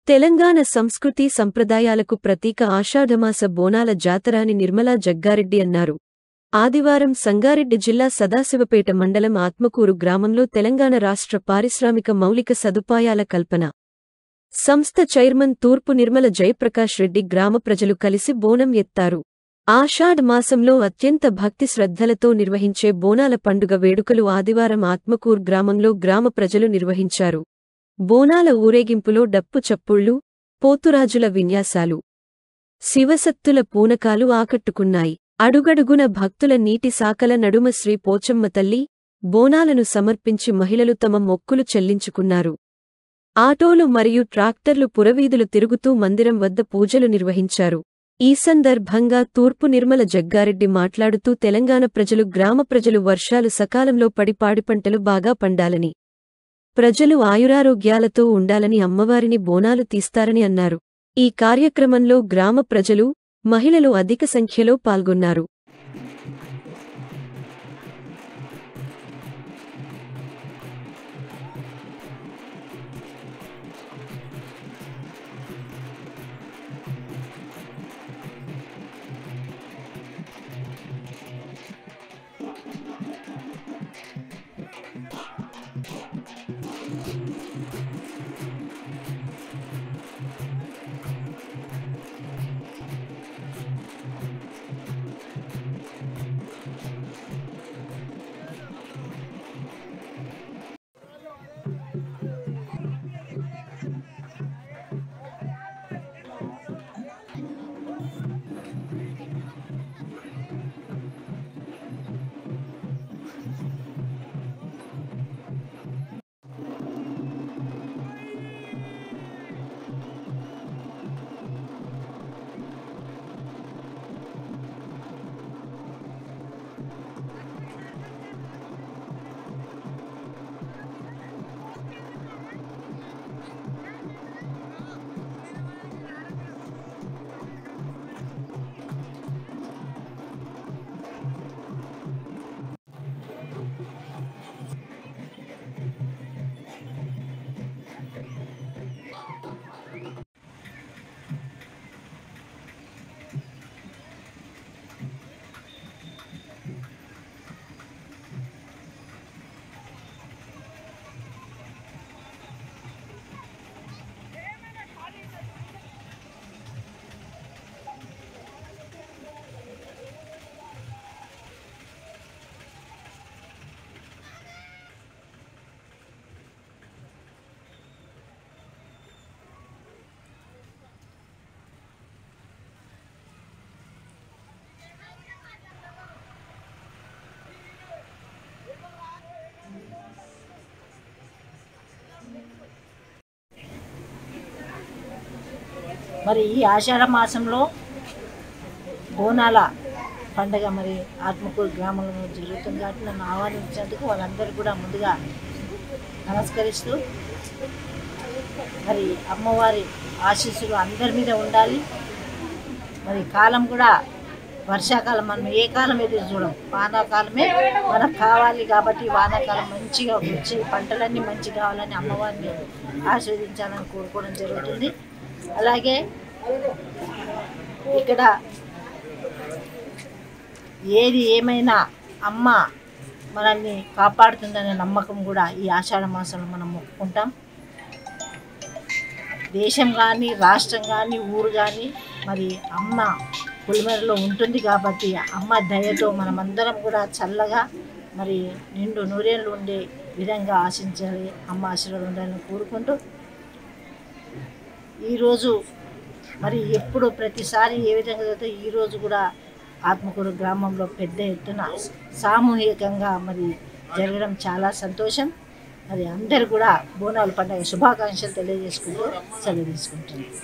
తెలంగాణ సంస్కృతి సంప్రదాయాలకు ప్రతీక ఆషాఢమాస బోనాల జాతరాని నిర్మలా జగ్గారెడ్డి అన్నారు. ఆదివారం సంగారెడ్డి జిల్లా సదాశివపేట మండలం ఆత్మకూరు గ్రామంలో తెలంగాణ రాష్ట్ర పారిశ్రామిక మౌలిక సదుపాయాల కల్పన సంస్థ చైర్మన్ తూర్పు నిర్మల జయప్రకాష్ రెడ్డి గ్రామ ప్రజలు కలిసి బోనం ఎత్తారు. ఆషాఢ మాసంలో అత్యంత భక్తి శ్రద్ధలతో నిర్వహించే బోనాల పండుగ వేడుకలు ఆదివారం ఆత్మకూరు గ్రామంలో గ్రామ ప్రజలు నిర్వహించారు. బోనాల ఊరేగింపులో డప్పు చప్పుళ్లు, పోతురాజుల విన్యాసాలు, శివసత్తుల పూనకాలు ఆకట్టుకున్నాయి. అడుగడుగున భక్తుల నీటి సాకల నడుమ శ్రీ పోచమ్మ తల్లి బోనాలను సమర్పించి మహిళలు తమ మొక్కులు చెల్లించుకున్నారు. ఆటోలు మరియు ట్రాక్టర్లు పురవీధులు తిరుగుతూ మందిరం వద్ద పూజలు నిర్వహించారు. ఈ సందర్భంగా తూర్పు నిర్మల జగ్గారెడ్డి మాట్లాడుతూ తెలంగాణ ప్రజలు గ్రామ ప్రజలు వర్షాలు సకాలంలో పడి పాడిపంటలు బాగా పండాలని, ప్రజలు ఆయురారోగ్యాలతో ఉండాలని అమ్మవారిని బోనాలు తీస్తారని అన్నారు. ఈ కార్యక్రమంలో గ్రామ ప్రజలు, మహిళలు అధిక సంఖ్యలో పాల్గొన్నారు. మరి ఈ ఆషాఢ మాసంలో బోనాల పండుగ మరి ఆత్మకూరు గ్రామంలో జరుగుతుంది కాబట్టి నన్ను ఆహ్వానించినందుకు వాళ్ళందరూ కూడా ముందుగా నమస్కరిస్తూ, మరి అమ్మవారి ఆశీస్సులు అందరి మీద ఉండాలి. మరి కాలం కూడా వర్షాకాలం, మనం ఏ కాలం ఎదురు చూడం, వానాకాలమే మనకు కావాలి కాబట్టి వానాకాలం మంచిగా వచ్చి పంటలన్నీ మంచిగా కావాలని అమ్మవారిని ఆశీర్వదించాలని కోరుకోవడం జరుగుతుంది. అలాగే ఇక్కడ ఏది ఏమైనా అమ్మ మనల్ని కాపాడుతుందనే నమ్మకం కూడా ఈ ఆషాఢ మాసంలో మనం మొక్కుకుంటాం. దేశం కానీ, రాష్ట్రం కానీ, ఊరు కానీ మరి అమ్మ పులిమేరలో ఉంటుంది కాబట్టి అమ్మ దయతో మనమందరం కూడా చల్లగా మరి నిండు నూరేళ్ళు ఉండే విధంగా ఆశించాలి, అమ్మ ఆశీర్వాదం ఉండాలని కోరుకుంటూ, ఈరోజు మరి ఎప్పుడు ప్రతిసారి ఏ విధంగా జరుగుతుందో ఈరోజు కూడా ఆత్మకూరు గ్రామంలో పెద్ద ఎత్తున సామూహికంగా మరి జరగడం చాలా సంతోషం. మరి అందరు కూడా బోనాల పండుగ శుభాకాంక్షలు తెలియజేసుకుంటూ సెలవు తీసుకుంటున్నాను.